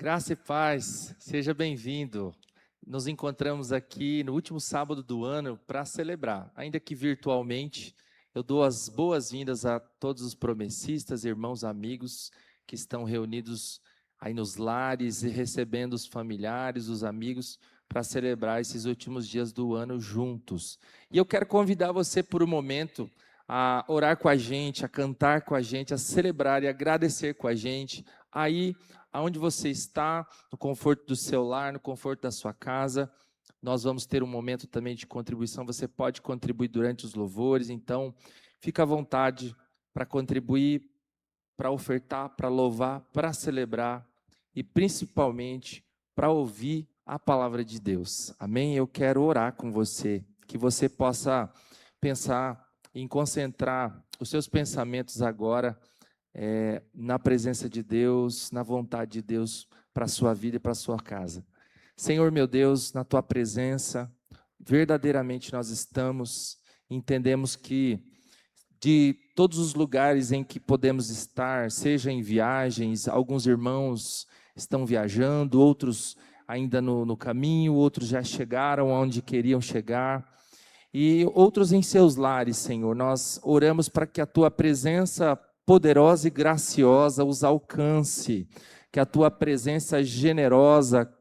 Graça e paz, seja bem-vindo. Nos encontramos aqui no último sábado do ano para celebrar, ainda que virtualmente. Eu dou as boas-vindas a todos os promessistas, irmãos, amigos que estão reunidos aí nos lares e recebendo os familiares, os amigos, para celebrar esses últimos dias do ano juntos. E eu quero convidar você por um momento a orar com a gente, a cantar com a gente, a celebrar e agradecer com a gente, aí aonde você está, no conforto do seu lar, no conforto da sua casa. Nós vamos ter um momento também de contribuição, você pode contribuir durante os louvores, então fica à vontade para contribuir, para ofertar, para louvar, para celebrar e principalmente para ouvir a palavra de Deus. Amém? Eu quero orar com você, que você possa pensar em concentrar os seus pensamentos agora na presença de Deus, na vontade de Deus para a sua vida e para a sua casa. Senhor meu Deus, na tua presença, verdadeiramente nós entendemos que de todos os lugares em que podemos estar, seja em viagens, alguns irmãos estão viajando, outros ainda no caminho, outros já chegaram onde queriam chegar, e outros em seus lares, Senhor. Nós oramos para que a tua presença poderosa e graciosa os alcance, que a tua presença generosa,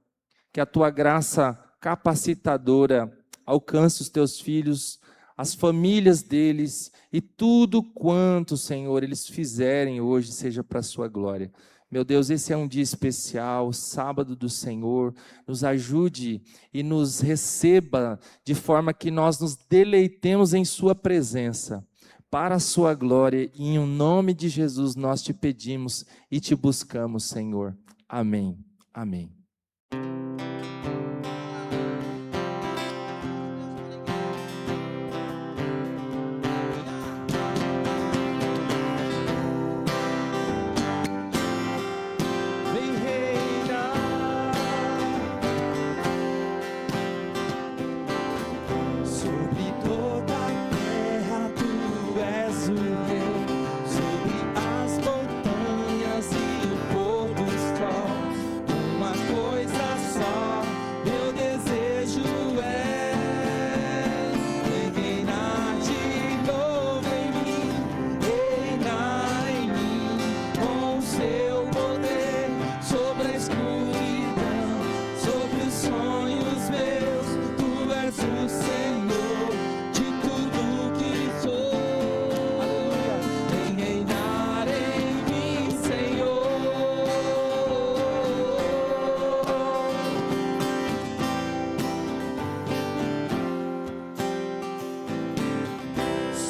que a tua graça capacitadora alcance os teus filhos, as famílias deles e tudo quanto, Senhor, eles fizerem hoje seja para a sua glória. Meu Deus, esse é um dia especial, sábado do Senhor, nos ajude e nos receba de forma que nós nos deleitemos em sua presença, para a sua glória, e em nome de Jesus nós te pedimos e te buscamos, Senhor. Amém. Amém.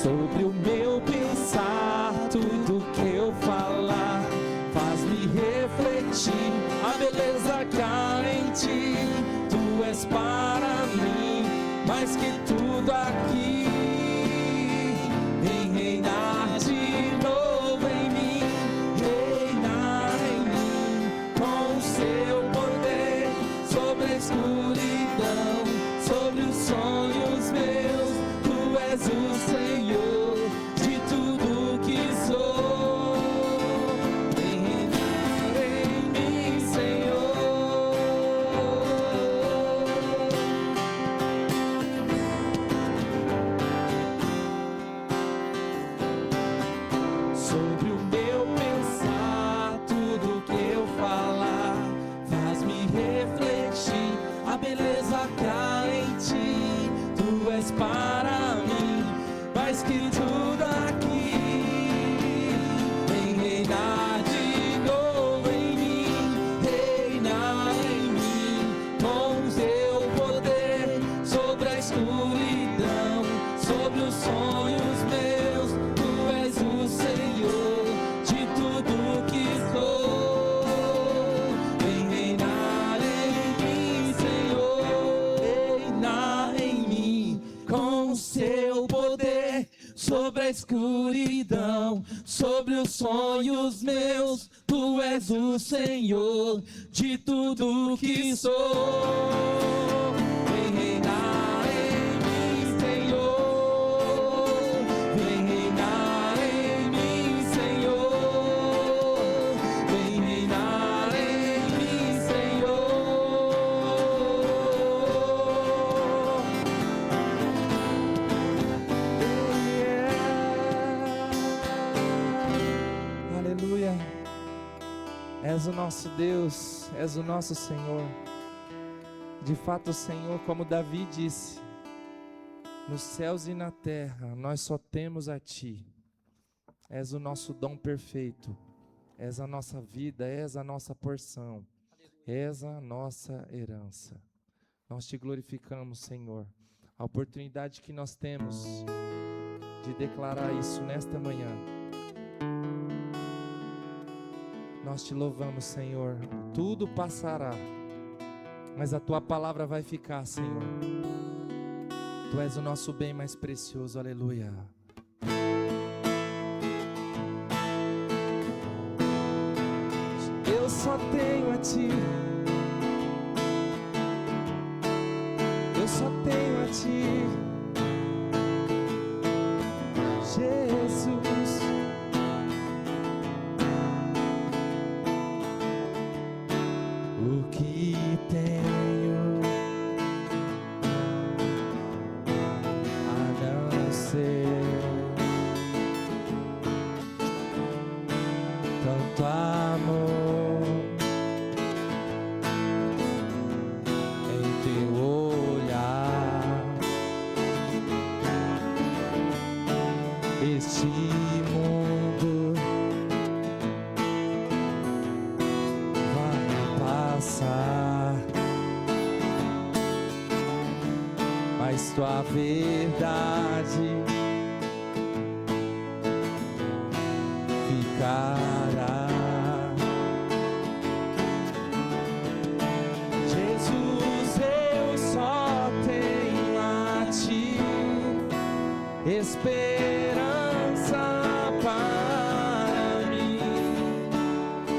Sobre o meu pensar, tudo que eu falar, faz-me refletir a beleza que há em ti. Tu és para mim mais que tudo aqui. Vem reinar de novo em mim, reinar em mim com o seu poder sobre a escuridão, sobre os sonhos meus. Tu és o Senhor de tudo que sou. Vem reinar em mim, Senhor. Sobre o meu pensar, tudo que eu falar, faz-me refletir a beleza que há em ti. Tu és para mim mais que tudo aqui. Vem reinar de novo em mim, reinar em mim com o teu poder sobre a escuridão, sobre os sonhos meus. Tu és o Senhor de tudo que sou. Vem reinar em mim, Senhor, reinar em mim com o seu poder sobre a escuridão, sobre os sonhos meus. Tu és o Senhor de tudo que sou. Vem reinar em mim, Senhor. Vem reinar em mim, Senhor. Vem reinar em mim, és o nosso Deus, és o nosso Senhor. De fato, Senhor, como Davi disse, nos céus e na terra nós só temos a Ti. És o nosso dom perfeito, és a nossa vida, és a nossa porção, és a nossa herança. Nós Te glorificamos, Senhor, a oportunidade que nós temos de declarar isso nesta manhã. Nós Te louvamos, Senhor. Tudo passará, mas a Tua palavra vai ficar, Senhor. Tu és o nosso bem mais precioso, aleluia. Eu só tenho a Ti. Eu só tenho a Ti, Jesus. O que tenho a não ser tanto amor em Teu olhar. Este mundo vai passar, mas Tua verdade ficará. Jesus, eu só tenho a Ti, esperança para mim.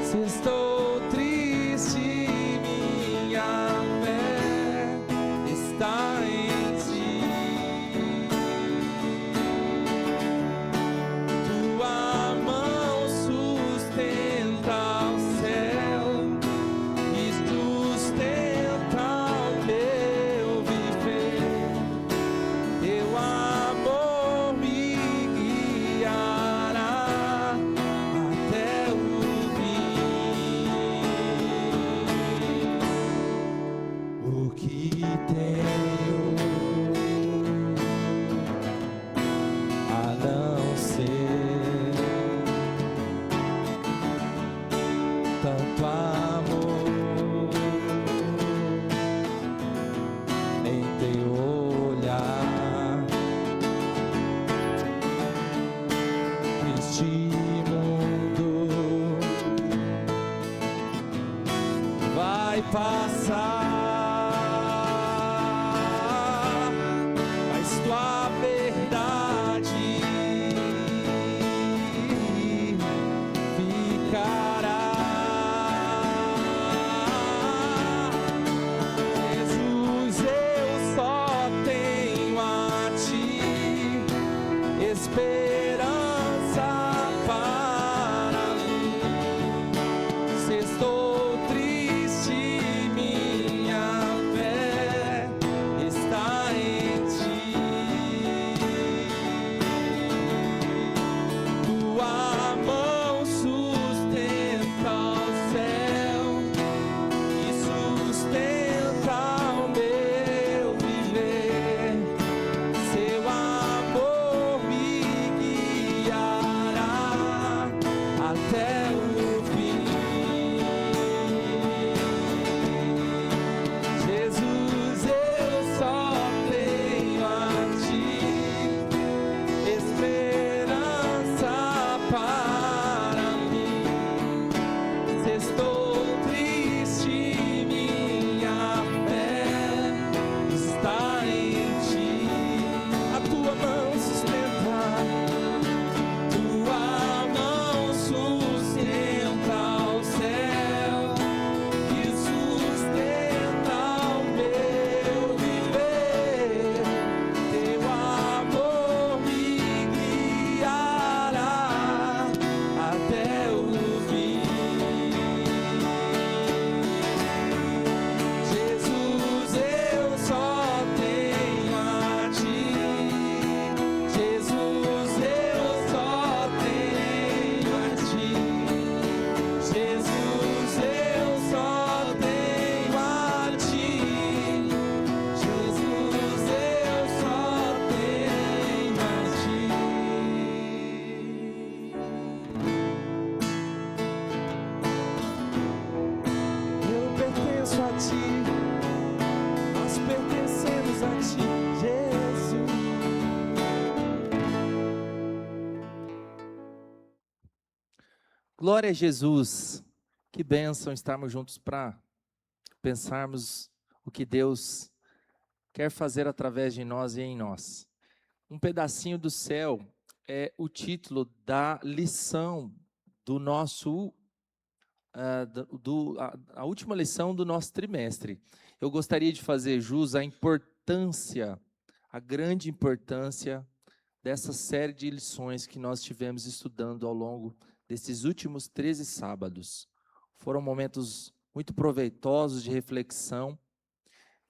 Se estou triste, minha fé está em Ti. Tua mão sustenta o céu e sustenta o meu viver. Teu amor me guiará até o fim. O que tenho a não ser tanto amor em Teu olhar. Este mundo vai passar, mas Tua verdade ficará. Jesus, eu só tenho a Ti, esperança para mim. Se estou triste, minha pertenço a ti, nós pertencemos a ti, Jesus. Glória a Jesus. Que bênção estarmos juntos para pensarmos o que Deus quer fazer através de nós e em nós. Um pedacinho do céu é o título da lição do nosso, a última lição do nosso trimestre. Eu gostaria de fazer jus à importância, a grande importância dessa série de lições que nós tivemos estudando ao longo desses últimos 13 sábados. Foram momentos muito proveitosos de reflexão,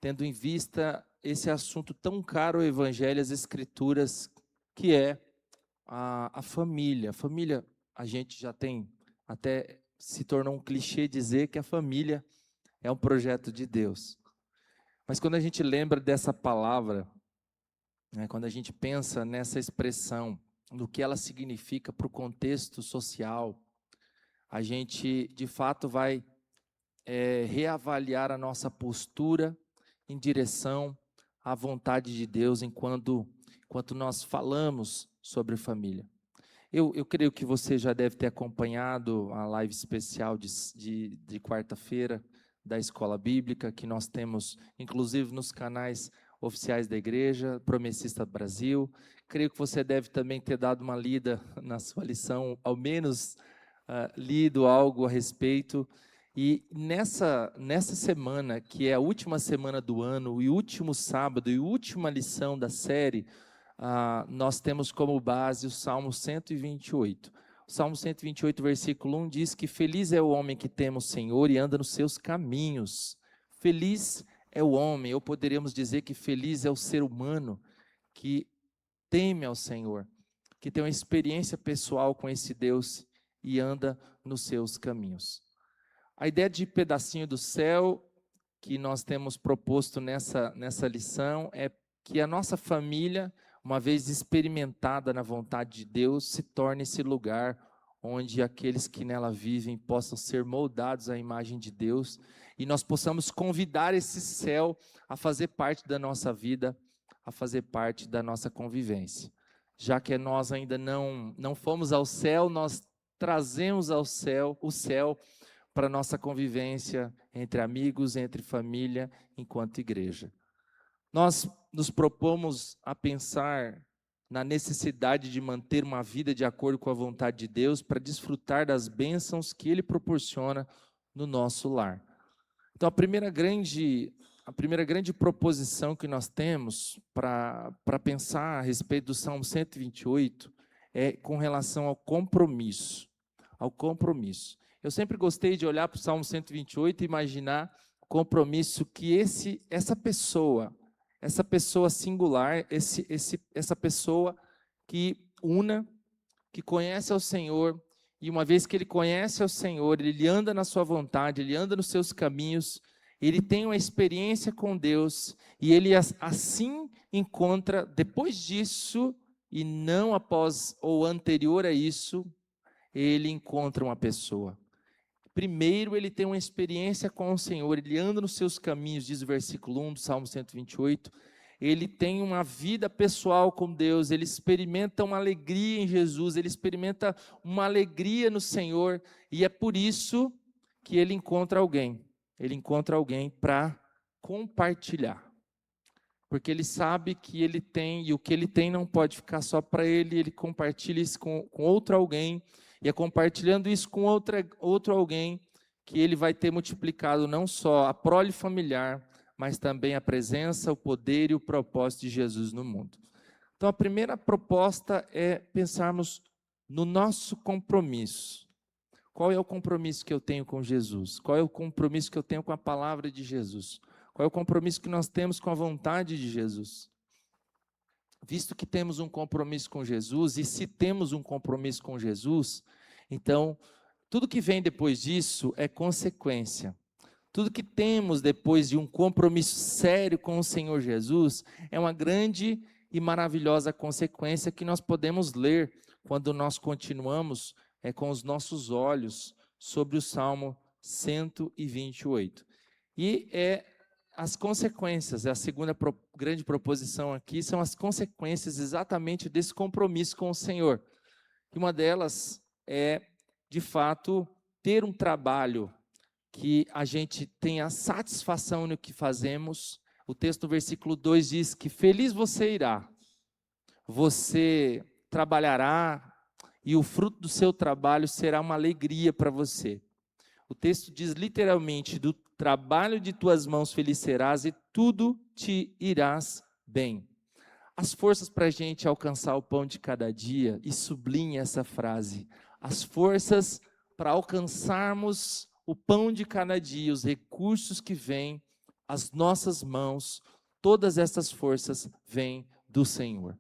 tendo em vista esse assunto tão caro ao Evangelho e às Escrituras, que é a família. A família, a gente já tem, até se tornou um clichê dizer que a família é um projeto de Deus. Mas quando a gente lembra dessa palavra, né, quando a gente pensa nessa expressão, no que ela significa para o contexto social, a gente de fato vai reavaliar a nossa postura em direção à vontade de Deus enquanto nós falamos sobre família. Eu creio que você já deve ter acompanhado a live especial de quarta-feira da Escola Bíblica, que nós temos, inclusive, nos canais oficiais da igreja, Promessista Brasil. Creio que você deve também ter dado uma lida na sua lição, ao menos lido algo a respeito. E nessa semana, que é a última semana do ano, e último sábado, e última lição da série, nós temos como base o Salmo 128. O Salmo 128, versículo 1 diz que feliz é o homem que teme o Senhor e anda nos seus caminhos. Feliz é o homem, ou poderíamos dizer que feliz é o ser humano que teme ao Senhor, que tem uma experiência pessoal com esse Deus e anda nos seus caminhos. A ideia de pedacinho do céu que nós temos proposto nessa lição é que a nossa família, uma vez experimentada na vontade de Deus, se torne esse lugar onde aqueles que nela vivem possam ser moldados à imagem de Deus e nós possamos convidar esse céu a fazer parte da nossa vida, a fazer parte da nossa convivência. Já que nós ainda não fomos ao céu, nós trazemos ao céu, o céu, para a nossa convivência entre amigos, entre família, enquanto igreja. Nós nos propomos a pensar na necessidade de manter uma vida de acordo com a vontade de Deus para desfrutar das bênçãos que Ele proporciona no nosso lar. Então, a primeira grande proposição que nós temos para pensar a respeito do Salmo 128 é com relação ao compromisso. Ao compromisso. Eu sempre gostei de olhar para o Salmo 128 e imaginar o compromisso que essa pessoa singular, essa pessoa que que conhece ao Senhor, e uma vez que ele conhece ao Senhor, ele anda na sua vontade, ele anda nos seus caminhos, ele tem uma experiência com Deus, e ele assim encontra, depois disso, e não após ou anterior a isso, ele encontra uma pessoa. Primeiro, ele tem uma experiência com o Senhor, ele anda nos seus caminhos, diz o versículo 1 do Salmo 128, ele tem uma vida pessoal com Deus, ele experimenta uma alegria em Jesus, ele experimenta uma alegria no Senhor, e é por isso que ele encontra alguém para compartilhar, porque ele sabe que ele tem, e o que ele tem não pode ficar só para ele compartilha isso com outro alguém, e é compartilhando isso com outro alguém que ele vai ter multiplicado não só a prole familiar, mas também a presença, o poder e o propósito de Jesus no mundo. Então, a primeira proposta é pensarmos no nosso compromisso. Qual é o compromisso que eu tenho com Jesus? Qual é o compromisso que eu tenho com a palavra de Jesus? Qual é o compromisso que nós temos com a vontade de Jesus? Visto que temos um compromisso com Jesus, e se temos um compromisso com Jesus, então, tudo que vem depois disso é consequência. Tudo que temos depois de um compromisso sério com o Senhor Jesus é uma grande e maravilhosa consequência que nós podemos ler quando nós continuamos com os nossos olhos sobre o Salmo 128. E as consequências, a segunda grande proposição aqui, são as consequências exatamente desse compromisso com o Senhor. E uma delas é, de fato, ter um trabalho que a gente tenha satisfação no que fazemos. O texto do versículo 2 diz que feliz você irá, você trabalhará e o fruto do seu trabalho será uma alegria para você. O texto diz literalmente, do trabalho de tuas mãos feliz serás e tudo te irás bem. As forças para a gente alcançar o pão de cada dia, e sublinha essa frase, as forças para alcançarmos o pão de cada dia, os recursos que vêm às nossas mãos, todas essas forças vêm do Senhor.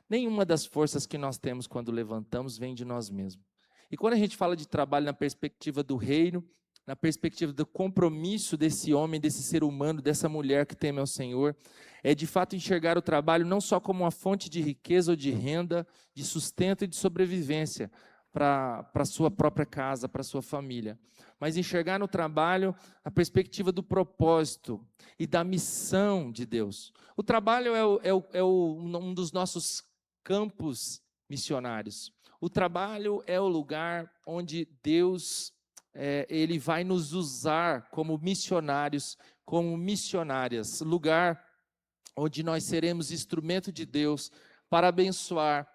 Nenhuma das forças que nós temos quando levantamos vem de nós mesmos. E quando a gente fala de trabalho na perspectiva do reino, na perspectiva do compromisso desse homem, desse ser humano, dessa mulher que teme ao Senhor, é de fato enxergar o trabalho não só como uma fonte de riqueza ou de renda, de sustento e de sobrevivência para a sua própria casa, para a sua família, mas enxergar no trabalho a perspectiva do propósito e da missão de Deus. O trabalho um dos nossos campos missionários. O trabalho é o lugar onde Deus ele vai nos usar como missionários, como missionárias, lugar onde nós seremos instrumento de Deus para abençoar,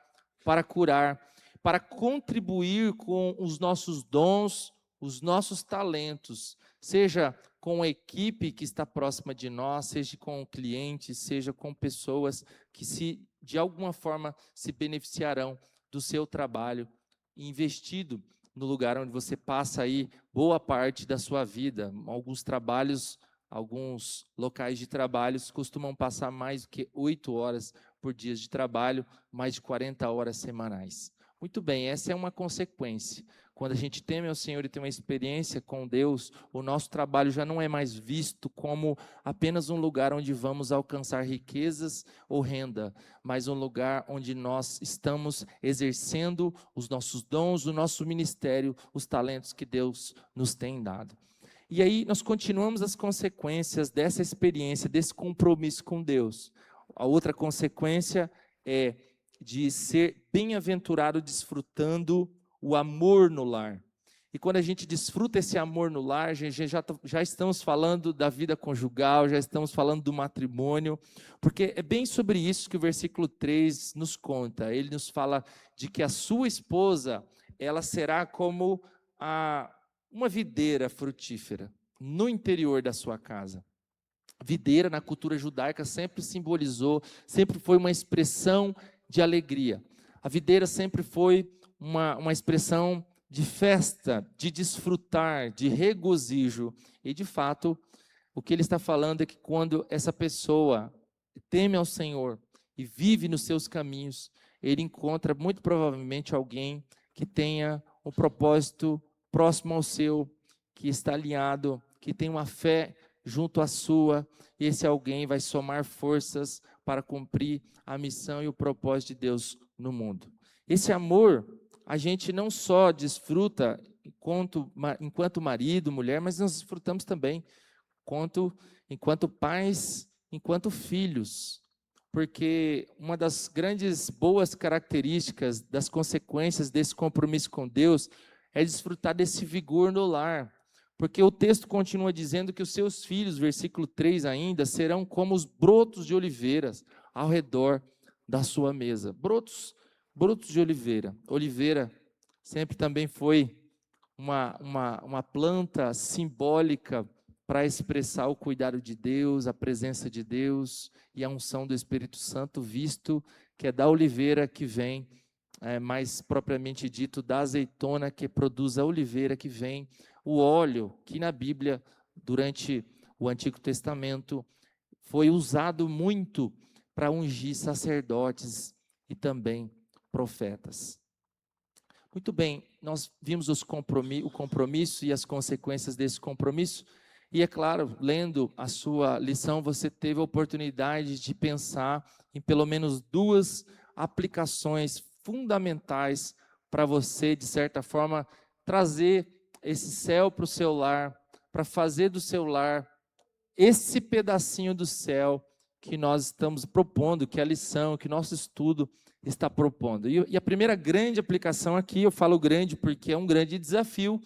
para curar, para contribuir com os nossos dons, os nossos talentos, seja com a equipe que está próxima de nós, seja com clientes, seja com pessoas que de alguma forma se beneficiarão do seu trabalho investido no lugar onde você passa aí boa parte da sua vida. Alguns trabalhos, alguns locais de trabalhos costumam passar mais do que 8 horas por dia de trabalho, mais de 40 horas semanais. Muito bem, essa é uma consequência. Quando a gente teme ao Senhor e tem uma experiência com Deus, o nosso trabalho já não é mais visto como apenas um lugar onde vamos alcançar riquezas ou renda, mas um lugar onde nós estamos exercendo os nossos dons, o nosso ministério, os talentos que Deus nos tem dado. E aí nós continuamos as consequências dessa experiência, desse compromisso com Deus. A outra consequência é de ser bem-aventurado desfrutando o amor no lar. E quando a gente desfruta esse amor no lar, já estamos falando da vida conjugal, já estamos falando do matrimônio, porque é bem sobre isso que o versículo 3 nos conta. Ele nos fala de que a sua esposa, ela será como uma videira frutífera no interior da sua casa. Videira, na cultura judaica, sempre simbolizou, sempre foi uma expressão de alegria. A videira sempre foi uma expressão de festa, de desfrutar, de regozijo. E, de fato, o que ele está falando é que quando essa pessoa teme ao Senhor e vive nos seus caminhos, ele encontra muito provavelmente alguém que tenha um propósito próximo ao seu, que está alinhado, que tem uma fé junto à sua, e esse alguém vai somar forças para cumprir a missão e o propósito de Deus no mundo. Esse amor, a gente não só desfruta enquanto marido, mulher, mas nós desfrutamos também enquanto pais, enquanto filhos. Porque uma das grandes boas características, das consequências desse compromisso com Deus, é desfrutar desse vigor no lar. Porque o texto continua dizendo que os seus filhos, versículo 3 ainda, serão como os brotos de oliveiras ao redor da sua mesa. Brotos de oliveira. Oliveira sempre também foi uma planta simbólica para expressar o cuidado de Deus, a presença de Deus e a unção do Espírito Santo, visto que é da oliveira que vem, mais propriamente dito, da azeitona que produz a oliveira que vem o óleo, que na Bíblia, durante o Antigo Testamento, foi usado muito para ungir sacerdotes e também profetas. Muito bem, nós vimos o compromisso e as consequências desse compromisso, e é claro, lendo a sua lição, você teve a oportunidade de pensar em pelo menos 2 aplicações fundamentais para você, de certa forma, trazer esse céu para o seu lar, para fazer do seu lar esse pedacinho do céu que nós estamos propondo, que é a lição, que nosso estudo está propondo. E a primeira grande aplicação aqui, eu falo grande porque é um grande desafio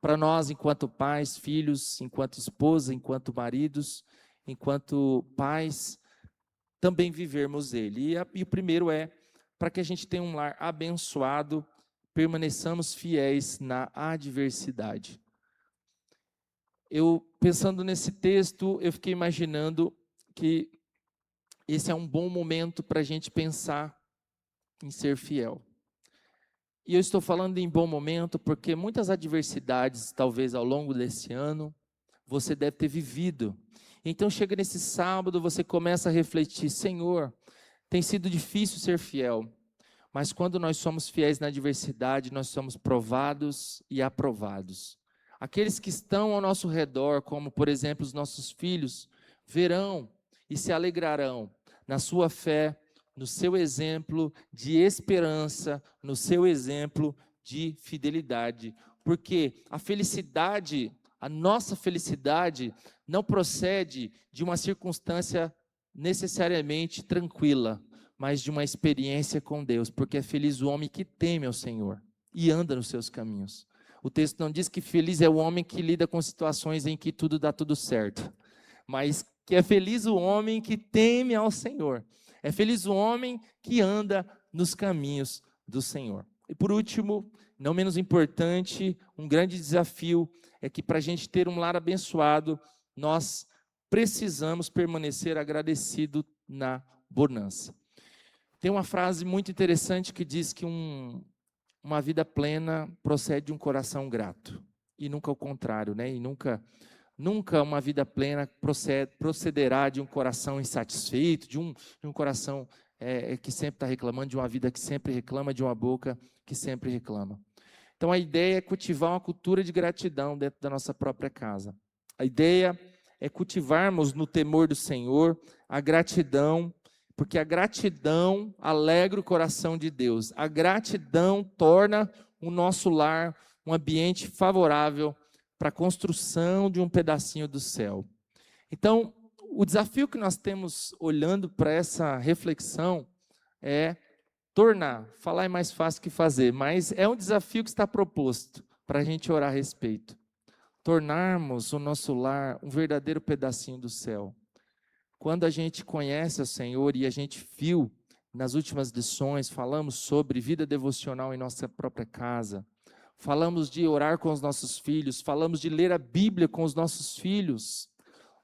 para nós, enquanto pais, filhos, enquanto esposa, enquanto maridos, enquanto pais, também vivermos ele. E o primeiro é, para que a gente tenha um lar abençoado, permaneçamos fiéis na adversidade. Eu, pensando nesse texto, eu fiquei imaginando que esse é um bom momento para a gente pensar em ser fiel. E eu estou falando em bom momento porque muitas adversidades, talvez ao longo desse ano, você deve ter vivido. Então chega nesse sábado, você começa a refletir: Senhor, tem sido difícil ser fiel, mas quando nós somos fiéis na adversidade, nós somos provados e aprovados. Aqueles que estão ao nosso redor, como por exemplo os nossos filhos, verão e se alegrarão na sua fé, no seu exemplo de esperança, no seu exemplo de fidelidade. Porque a felicidade, a nossa felicidade, não procede de uma circunstância necessariamente tranquila, mas de uma experiência com Deus. Porque é feliz o homem que teme ao Senhor e anda nos seus caminhos. O texto não diz que feliz é o homem que lida com situações em que tudo dá tudo certo, mas que é feliz o homem que teme ao Senhor. É feliz o homem que anda nos caminhos do Senhor. E por último, não menos importante, um grande desafio é que para a gente ter um lar abençoado, nós precisamos permanecer agradecido na bonança. Tem uma frase muito interessante que diz que uma vida plena procede de um coração grato, e nunca o contrário, né? E nunca uma vida plena procederá de um coração insatisfeito, de um coração que sempre está reclamando, de uma vida que sempre reclama, de uma boca que sempre reclama. Então a ideia é cultivar uma cultura de gratidão dentro da nossa própria casa. A ideia é cultivarmos no temor do Senhor a gratidão, porque a gratidão alegra o coração de Deus. A gratidão torna o nosso lar um ambiente favorável para a construção de um pedacinho do céu. Então, o desafio que nós temos olhando para essa reflexão é falar é mais fácil que fazer, mas é um desafio que está proposto para a gente orar a respeito. Tornarmos o nosso lar um verdadeiro pedacinho do céu. Quando a gente conhece o Senhor e a gente viu nas últimas lições, falamos sobre vida devocional em nossa própria casa, falamos de orar com os nossos filhos, falamos de ler a Bíblia com os nossos filhos,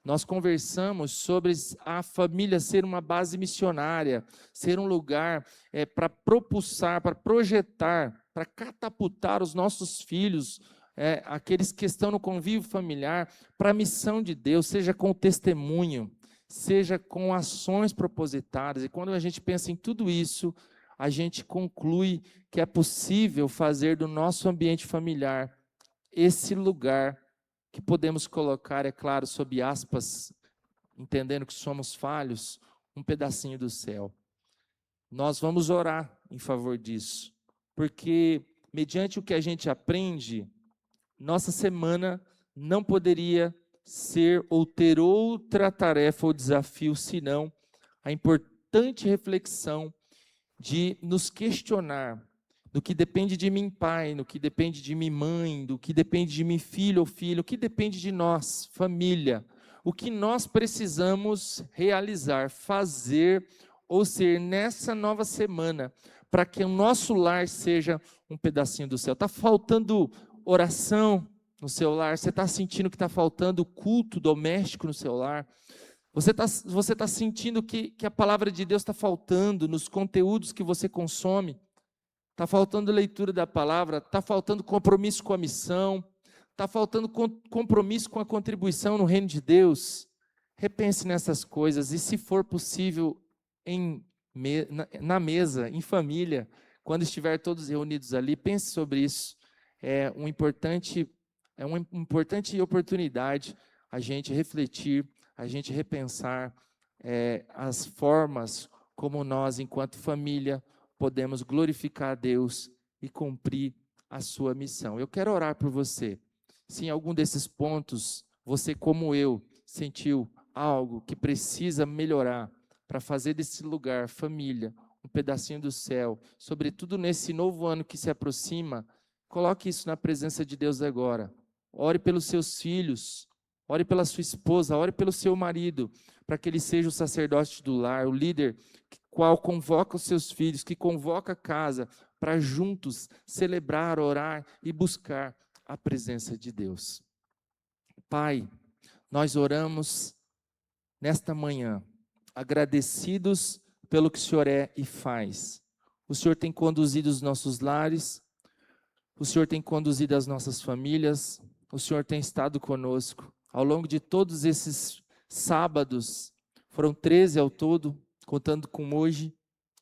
nós conversamos sobre a família ser uma base missionária, ser um lugar para propulsar, para projetar, para catapultar os nossos filhos, aqueles que estão no convívio familiar, para a missão de Deus, seja com o testemunho, seja com ações propositadas. E quando a gente pensa em tudo isso, a gente conclui que é possível fazer do nosso ambiente familiar esse lugar que podemos colocar, é claro, sob aspas, entendendo que somos falhos, um pedacinho do céu. Nós vamos orar em favor disso, porque mediante o que a gente aprende, nossa semana não poderia ser ou ter outra tarefa ou desafio, senão a importante reflexão de nos questionar do que depende de mim, pai, do que depende de mim, mãe, do que depende de mim, filho ou filha, o que depende de nós, família, o que nós precisamos realizar, fazer ou ser nessa nova semana, para que o nosso lar seja um pedacinho do céu. Está faltando oração no seu lar? Você está sentindo que está faltando culto doméstico no seu lar? Você tá sentindo que a palavra de Deus está faltando nos conteúdos que você consome? Está faltando leitura da palavra? Está faltando compromisso com a missão? Está faltando compromisso com a contribuição no reino de Deus? Repense nessas coisas e, se for possível, na mesa, em família, quando estiver todos reunidos ali, pense sobre isso. É uma importante oportunidade a gente refletir, a gente repensar as formas como nós, enquanto família, podemos glorificar a Deus e cumprir a sua missão. Eu quero orar por você. Se em algum desses pontos, você como eu, sentiu algo que precisa melhorar para fazer desse lugar, família, um pedacinho do céu, sobretudo nesse novo ano que se aproxima, coloque isso na presença de Deus agora. Ore pelos seus filhos, ore pela sua esposa, ore pelo seu marido, para que ele seja o sacerdote do lar, o líder, qual convoca os seus filhos, que convoca a casa, para juntos celebrar, orar e buscar a presença de Deus. Pai, nós oramos nesta manhã, agradecidos pelo que o Senhor é e faz. O Senhor tem conduzido os nossos lares, o Senhor tem conduzido as nossas famílias, o Senhor tem estado conosco. Ao longo de todos esses sábados, foram 13 ao todo, contando com hoje,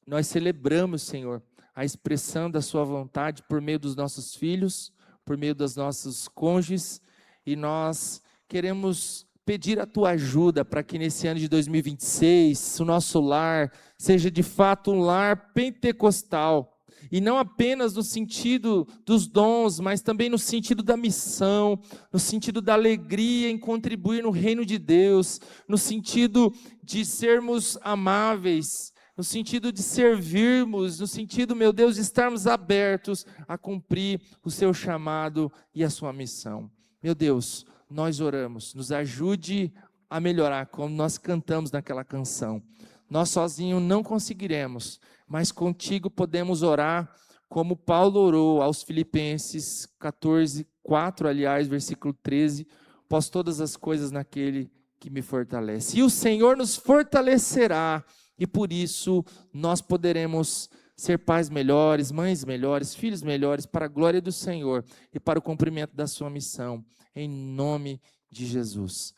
nós celebramos, Senhor, a expressão da sua vontade por meio dos nossos filhos, por meio dos nossos cônjuges, e nós queremos pedir a tua ajuda para que nesse ano de 2026, o nosso lar seja de fato um lar pentecostal, e não apenas no sentido dos dons, mas também no sentido da missão, no sentido da alegria em contribuir no reino de Deus, no sentido de sermos amáveis, no sentido de servirmos, no sentido, meu Deus, de estarmos abertos a cumprir o seu chamado e a sua missão. Meu Deus, nós oramos, nos ajude a melhorar, como nós cantamos naquela canção. Nós sozinhos não conseguiremos, mas contigo podemos orar como Paulo orou aos Filipenses 14, 4, aliás, versículo 13, posso todas as coisas naquele que me fortalece. E o Senhor nos fortalecerá, e por isso nós poderemos ser pais melhores, mães melhores, filhos melhores, para a glória do Senhor e para o cumprimento da sua missão, em nome de Jesus.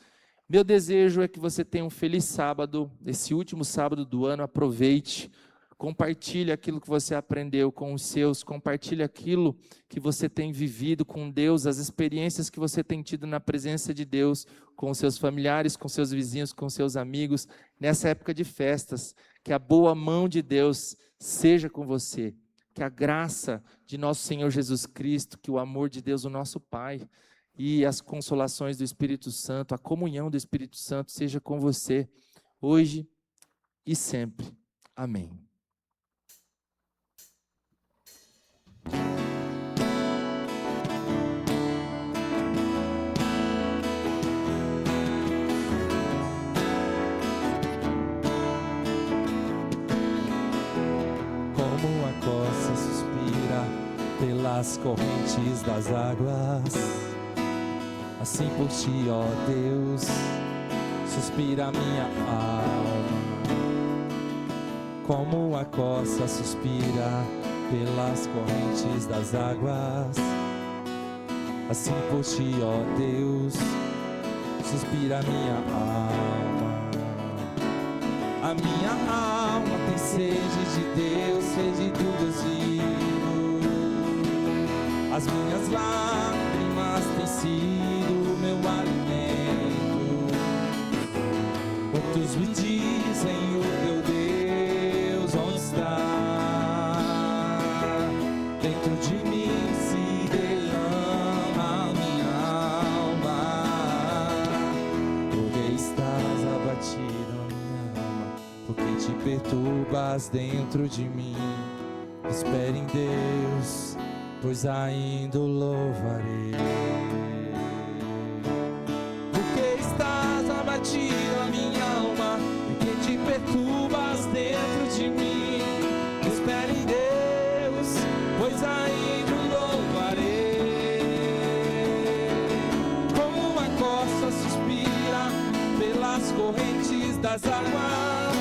Meu desejo é que você tenha um feliz sábado, esse último sábado do ano, aproveite, compartilhe aquilo que você aprendeu com os seus, compartilhe aquilo que você tem vivido com Deus, as experiências que você tem tido na presença de Deus, com os seus familiares, com seus vizinhos, com seus amigos, nessa época de festas, que a boa mão de Deus seja com você, que a graça de nosso Senhor Jesus Cristo, que o amor de Deus, o nosso Pai, e as consolações do Espírito Santo, a comunhão do Espírito Santo seja com você, hoje e sempre. Amém. Como a costa suspira pelas correntes das águas, assim por ti, ó Deus, suspira minha alma. Como a costa suspira pelas correntes das águas, assim por ti, ó Deus, suspira minha alma. A minha alma tem sede de Deus, sede do Deus vivo. As minhas lágrimas têm sido o meu alimento. Muitos me dizem, o teu Deus onde está? Dentro de mim se derrama a minha alma. Porque estás abatido, minha alma, porque te perturbas dentro de mim. Espere em Deus, pois ainda o louvarei. Porque estás abatido a minha alma, porque te perturbas dentro de mim. Espere em Deus, pois ainda o louvarei. Como uma costa suspira pelas correntes das águas,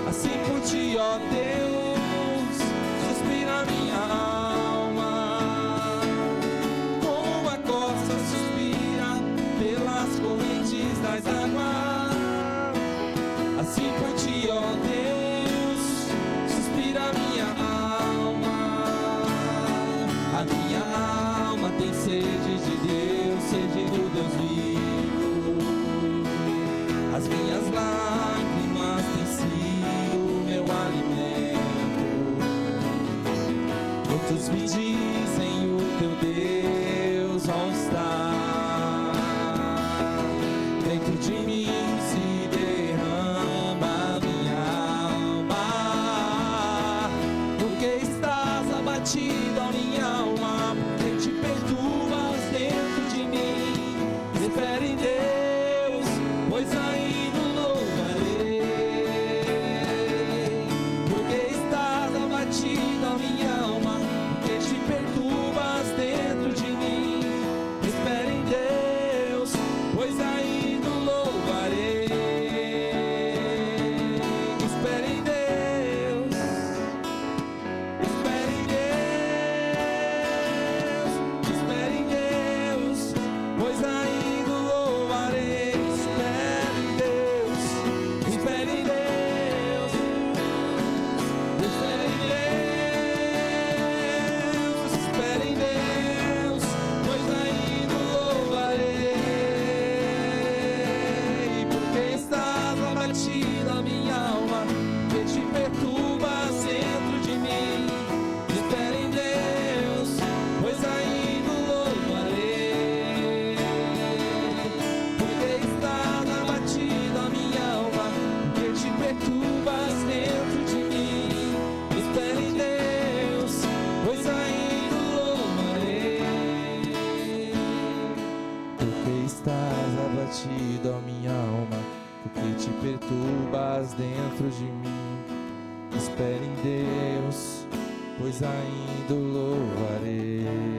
assim por ti, ó Deus, suspira minha alma. Como a costa suspira pelas correntes das águas, assim por ti, ó Deus, suspira minha alma. A minha alma tem sede de Deus, sede do Deus vivo. As minhas lágrimas têm sido o meu alimento. dentro de mim se derrama minha alma. Porque estás abatido a minha alma, porque te perturbas dentro de mim. Espere em Deus, pois ainda o louvarei. Porque estás abatido a minha alma, porque te perturbas dentro de mim. Espere em Deus, pois ainda o louvarei. Espere em Deus, espere em Deus, espere em Deus, pois ainda o louvarei. Espere em Deus, espere em Deus, espere em Deus, espere em Deus, pois ainda o louvarei. Porque estás abatido a minha alma, que te perturbas dentro de mim. Espere em Deus, pois ainda o louvarei. Porque estás abatido a minha alma, que te perturbas dentro de mim. Espere em Deus, pois ainda o louvarei. Porque estás abatido a minha alma, porque te perturbas dentro de mim. Espere em Deus, pois ainda o louvarei.